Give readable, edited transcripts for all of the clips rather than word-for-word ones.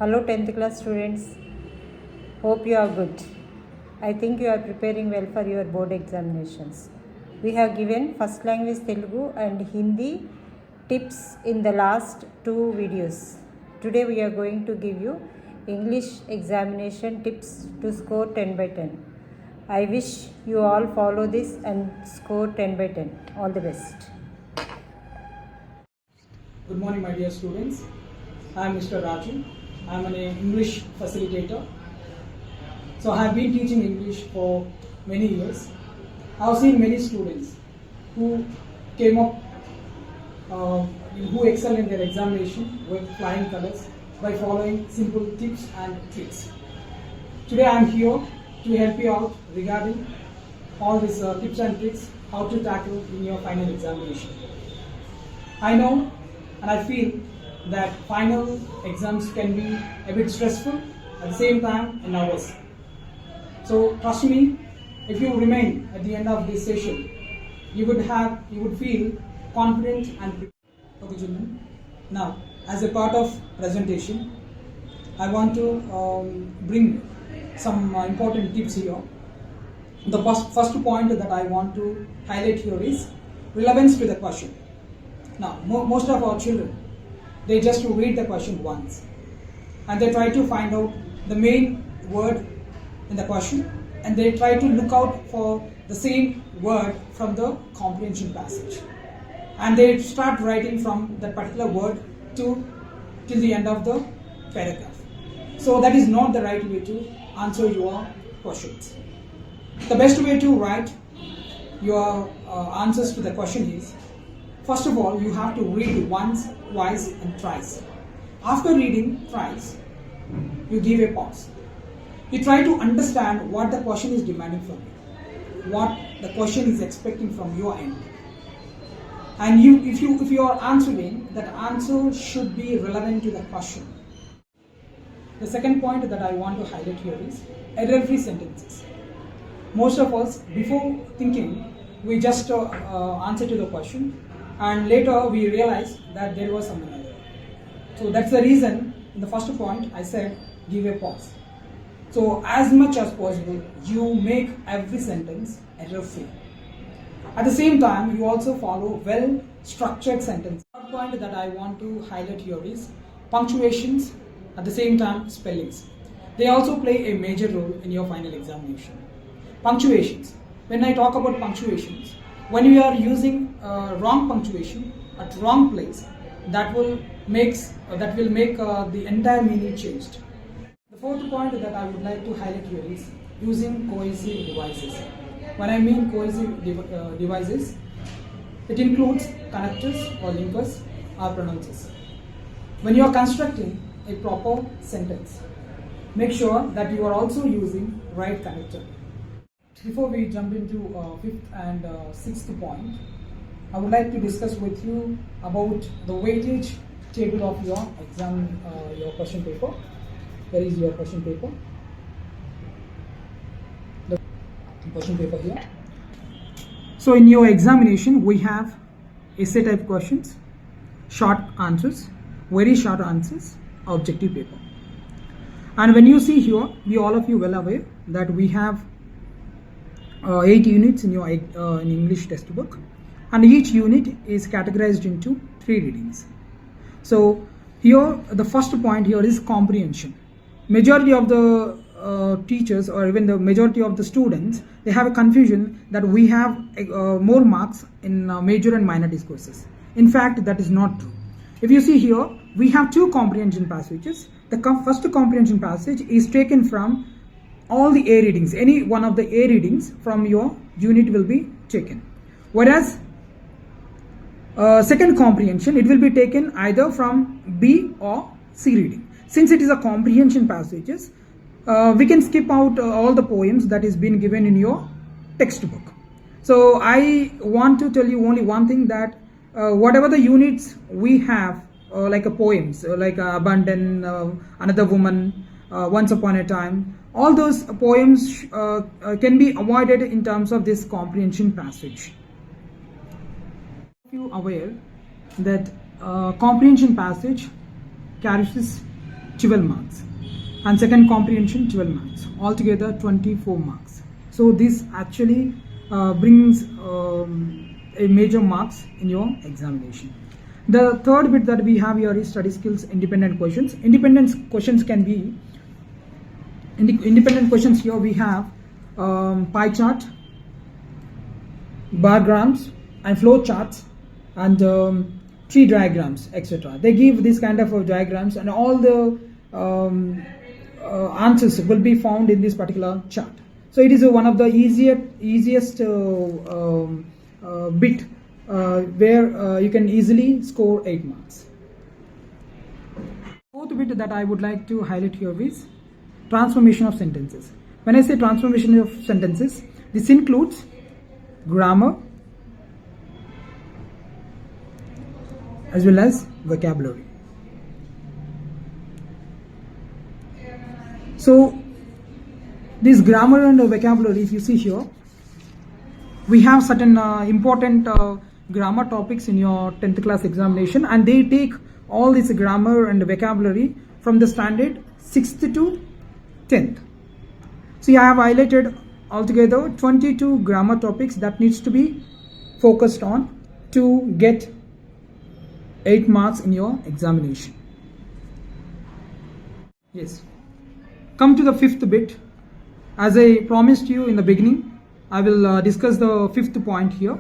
Hello 10th class students, hope you are good. I think you are preparing well for your board examinations. We have given first language Telugu and Hindi tips in the last two videos. Today we are going to give you English examination tips to score 10 by 10. I wish you all follow this and score 10 by 10. All the best. Good morning, my dear students. I am Mr. Raju. I am an English facilitator. So I have been teaching English for many years. I have seen many students who came up, who excel in their examination with flying colors by following simple tips and tricks. Today I am here to help you out regarding all these tips and tricks, how to tackle in your final examination. I know and I feel that final exams can be a bit stressful, at the same time nervous. So trust me, if you remain at the end of this session, you would feel confident and prepared. Okay, children. Now, as a part of presentation, I want to bring some important tips here. The first point that I want to highlight here is relevance to the question. Now, most of our children, they just read the question once and they try to find out the main word in the question and they try to look out for the same word from the comprehension passage and they start writing from that particular word till the end of the paragraph. So that is not the right way to answer your questions. The best way to write your answers to the question is, first of all, you have to read once, twice and thrice. After reading thrice, you give a pause. You try to understand what the question is demanding from you, what the question is expecting from your end. And if you are answering, that answer should be relevant to the question. The second point that I want to highlight here is error-free sentences. Most of us, before thinking, we just answer to the question, and later we realize that there was some error. So that's the reason in the first point I said give a pause. So as much as possible you make every sentence error free. At the same time you also follow well structured sentences. The third point that I want to highlight here is punctuations, at the same time spellings. They also play a major role in your final examination. Punctuations. When I talk about punctuations, when you are using wrong punctuation at wrong place, that will make the entire meaning changed. The fourth point that I would like to highlight here is using cohesive devices. When I mean cohesive devices, it includes connectors or linkers or pronouncers. When you are constructing a proper sentence, make sure that you are also using right connector. Before we jump into fifth and sixth point, I would like to discuss with you about the weightage table of your exam, your question paper. Where is your question paper? The question paper here. So in your examination, we have essay type questions, short answers, very short answers, objective paper. And when you see here, all of you well aware that we have 8 units in your in English textbook, and each unit is categorized into 3 readings. So here the first point here is comprehension. Majority of the teachers or even the majority of the students, they have a confusion that we have more marks in major and minor discourses. In fact, that is not true. If you see here, we have 2 comprehension passages. The first comprehension passage is taken from all the A readings. Any one of the A readings from your unit will be taken. Whereas second comprehension, it will be taken either from B or C reading. Since it is a comprehension passages, we can skip out all the poems that is been given in your textbook. So I want to tell you only one thing, that whatever the units we have, like a poems, like Abandon, Another Woman, Once Upon a Time, all those poems can be avoided in terms of this comprehension passage. Are you aware that comprehension passage carries 12 marks, and second comprehension 12 marks, altogether 24 marks. So this actually brings a major marks in your examination. The third bit that we have here is study skills independent questions. Independent questions can be, in the independent questions here we have pie chart, bar graphs and flow charts, and tree diagrams, etc. They give this kind of diagrams, and all the answers will be found in this particular chart. So it is one of the easiest bit where you can easily score 8 marks. Fourth bit that I would like to highlight here is transformation of sentences. When I say transformation of sentences, this includes grammar as well as vocabulary. So this grammar and vocabulary, if you see here, we have certain important grammar topics in your 10th class examination, and they take all this grammar and vocabulary from the standard 6th to 10th. See, I have highlighted altogether 22 grammar topics that needs to be focused on to get 8 marks in your examination. Yes. Come to the fifth bit. As I promised you in the beginning, I will discuss the fifth point here.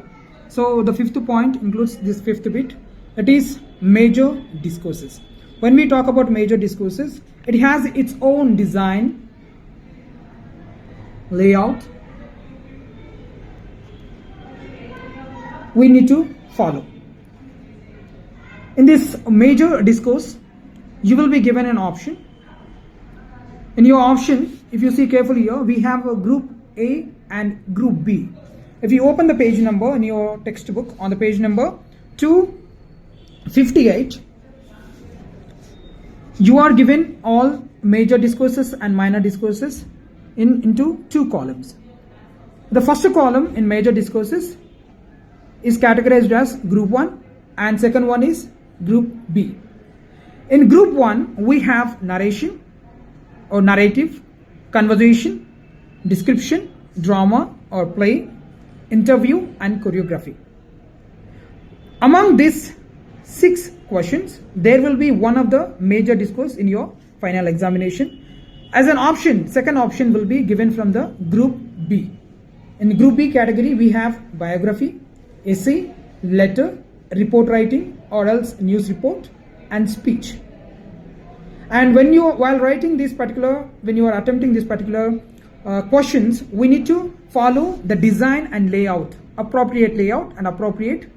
So the fifth point includes this fifth bit. It is major discourses. When we talk about major discourses, it has its own design, layout. We need to follow. In this major discourse, you will be given an option. In your option, if you see carefully here, we have a group A and group B. If you open the page number in your textbook, on the page number 258, you are given all major discourses and minor discourses into 2 columns. The first column in major discourses is categorized as group 1, and second one is group B. In group 1, we have narration or narrative, conversation, description, drama or play, interview and choreography. Among these 6 questions, there will be one of the major discourse in your final examination. As an option, second option will be given from the group B. In group B category, we have biography, essay, letter, report writing or else news report and speech. And when you while writing this particular, when you are attempting this particular questions, we need to follow the design and layout, appropriate layout and appropriate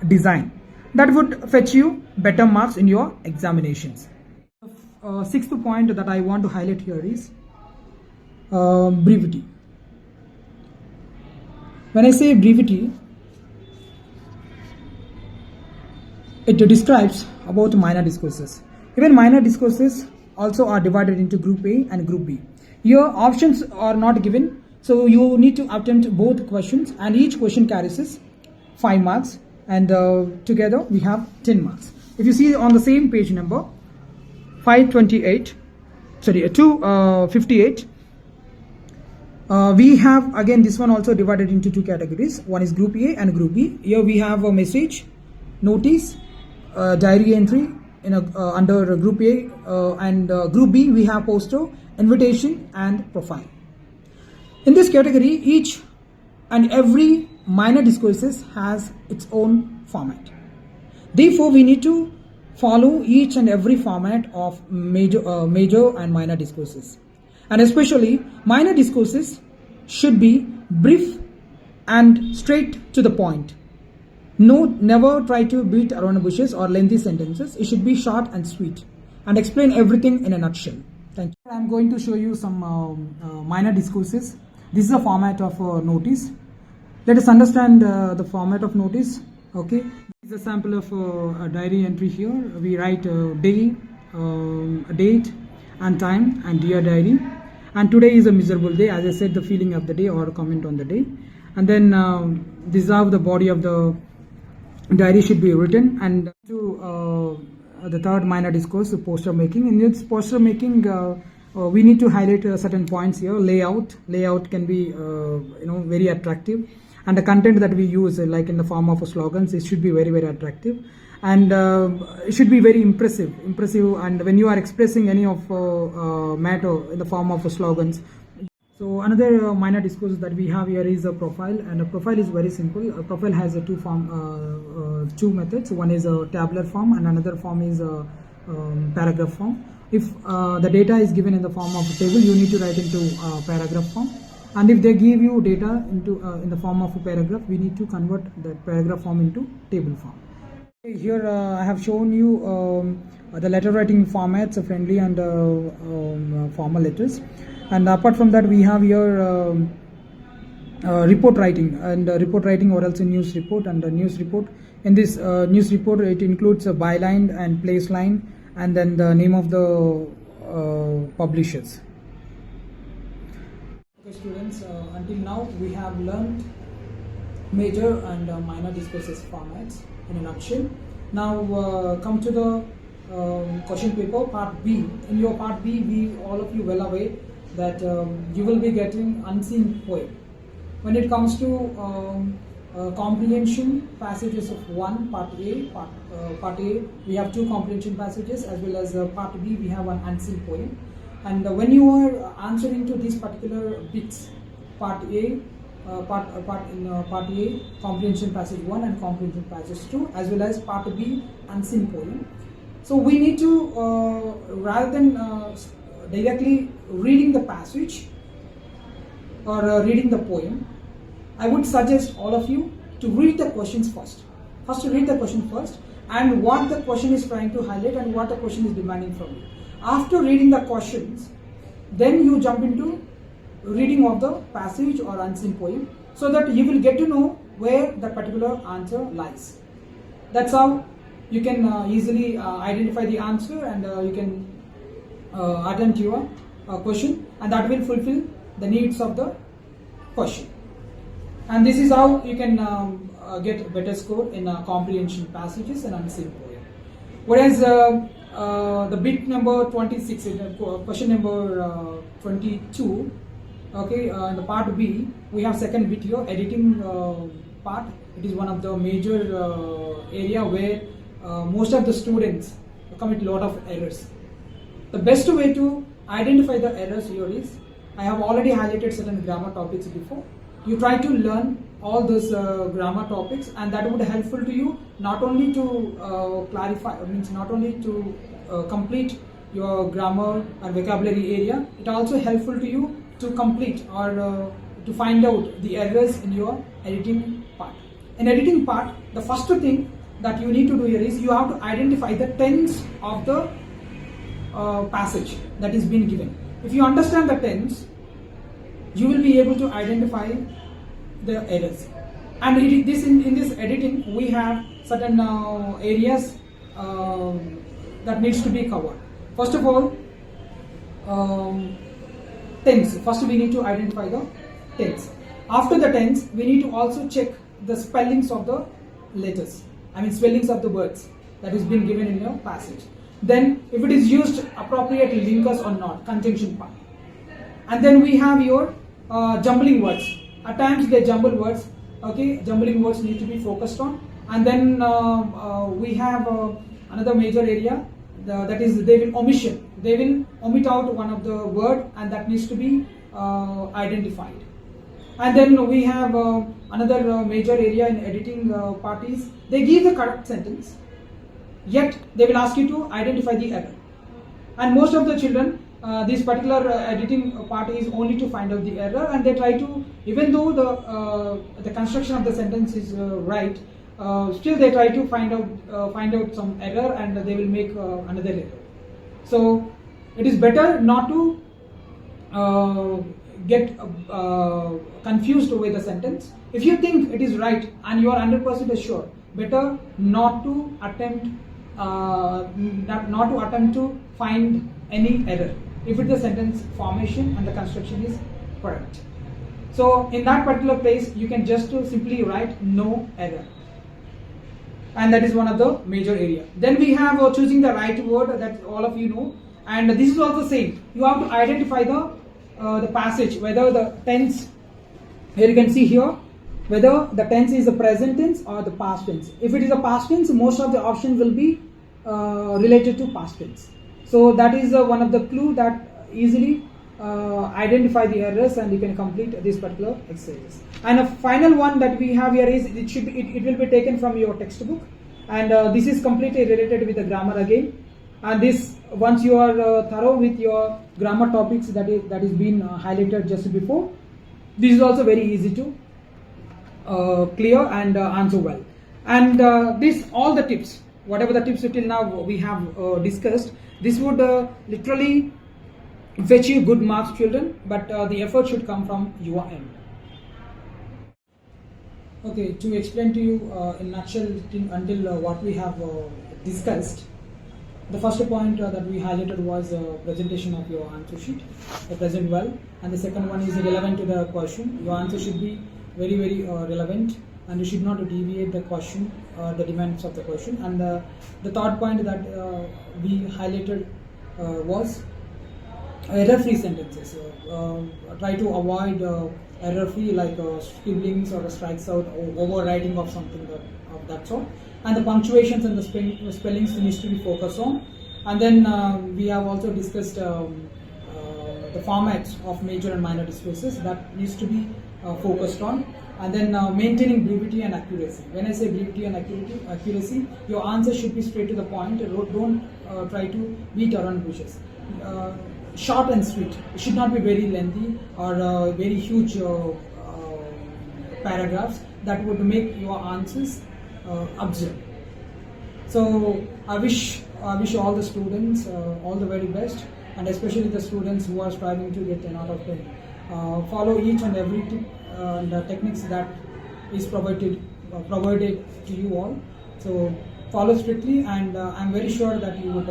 design. That would fetch you better marks in your examinations. Sixth point that I want to highlight here is brevity. When I say brevity, it describes about minor discourses. Even minor discourses also are divided into group A and group B. Here options are not given, so you need to attempt both questions, and each question carries 5 marks, and together we have 10 marks. If you see on the same page number 258, we have again this one also divided into 2 categories. One is group A and group B. Here we have a message, notice, diary entry in under group A, and group B we have poster, invitation and profile. In this category, each and every minor discourses has its own format. Therefore, we need to follow each and every format of major and minor discourses. And especially minor discourses should be brief and straight to the point. Never try to beat around the bushes or lengthy sentences. It should be short and sweet and explain everything in a nutshell. Thank you. I am going to show you some minor discourses. This is a format of notice. Let us understand the format of notice. Okay, this is a sample of a diary entry here. We write day, date and time and dear diary. And today is a miserable day. As I said, the feeling of the day or comment on the day. And then this is how the body of the diary should be written, and to the third minor discourse, poster making. In this poster making, we need to highlight certain points here. Layout can be very attractive, and the content that we use, like in the form of slogans, it should be very, very attractive, and it should be very impressive. And when you are expressing any of matter in the form of slogans. So another minor discourse that we have here is a profile, and a profile is very simple. A profile has two methods. One is a tabular form, and another form is a paragraph form. If the data is given in the form of a table, you need to write into paragraph form. And if they give you data in the form of a paragraph, we need to convert that paragraph form into table form. Here I have shown you the letter writing formats, friendly and formal letters. And apart from that, we have here report writing, or else a news report. And a news report, in this news report, it includes a byline and place line, and then the name of the publishers. Okay, students, until now we have learned major and minor discourses formats in a nutshell. Now come to the question paper part B. In your part B, all of you well aware that you will be getting unseen poem. When it comes to comprehension passages of part A, we have two comprehension passages, as well as part B, we have an unseen poem. And when you are answering to these particular bits, part A, comprehension passage 1 and comprehension passage 2, as well as part B, unseen poem. So we need to, rather than directly reading the passage or reading the poem, I would suggest all of you to read the questions first. To read the question first, and what the question is trying to highlight and what the question is demanding from you. After reading the questions, then you jump into reading of the passage or unseen poem, so that you will get to know where the particular answer lies. That's how you can easily identify the answer, and you can attempt your question, and that will fulfill the needs of the question. And this is how you can get better score in comprehension passages and unseen poem. Whereas the bit number 26, question number 22, okay, in the part B, we have second bit here, editing part. It is one of the major area where most of the students commit a lot of errors. The best way to identify the errors here is, I have already highlighted certain grammar topics before. You try to learn all those grammar topics, and that would be helpful to you, not only to not only to complete your grammar and vocabulary area, it also helpful to you to complete or to find out the errors in your editing part. In editing part, the first thing that you need to do here is you have to identify the tense of the passage that is being given. If you understand the tense, you will be able to identify the errors. And in this editing, we have certain areas that needs to be covered. First of all, tense. First we need to identify the tense. After the tense, we need to also check the spellings of the letters, spellings of the words that is being given in your passage. Then if it is used appropriate linkers or not, conjunction part. And then we have your jumbling words. At times they jumble words, okay, jumbling words need to be focused on. And then we have another major area, that is omission. They will omit out one of the word, and that needs to be identified. And then we have another major area in editing parties. They give the correct sentence, yet they will ask you to identify the error. And most of the children, this particular editing part is only to find out the error, and they try to, even though the construction of the sentence is right, still they try to find out some error, and they will make another error. So it is better not to get confused with the sentence. If you think it is right and you are 100% sure, better not to attempt to find any error if the sentence formation and the construction is correct. So in that particular place, you can just simply write no error. and that is one of the major area. Then we have choosing the right word, that all of you know, and this is also same. You have to identify the passage, whether the tense, here you can see here, whether the tense is the present tense or the past tense. If it is a past tense, most of the options will be related to past tense. So that is one of the clue that easily identify the errors, and you can complete this particular exercise. And a final one that we have here is it will be taken from your textbook, and this is completely related with the grammar again. And this, once you are thorough with your grammar topics that is been highlighted just before, this is also very easy to clear and answer well. And this, all the tips, whatever the tips till now we have discussed, this would literally fetch you good marks, children, but the effort should come from your end. Okay, to explain to you in nutshell until what we have discussed, the first point that we highlighted was presentation of your answer sheet, present well, and the second one is relevant to the question. Your answer should be very relevant, and you should not deviate the question, the demands of the question. And the third point that we highlighted was error-free sentences. Try to avoid error-free, like scribblings or strikes out or overwriting of something of that sort. And the punctuations and the spellings needs to be focused on. And then we have also discussed the formats of major and minor displaces that needs to be focused on. And then maintaining brevity and accuracy. When I say brevity and accuracy, your answer should be straight to the point. Don't try to beat around bushes. Short and sweet. It should not be very lengthy or very huge paragraphs that would make your answers absurd. So I wish all the students all the very best, and especially the students who are striving to get 10 out of 10. Follow each and every tip and techniques that is provided to you all. So follow strictly, and I'm very sure that you would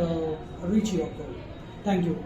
reach your goal. Thank you.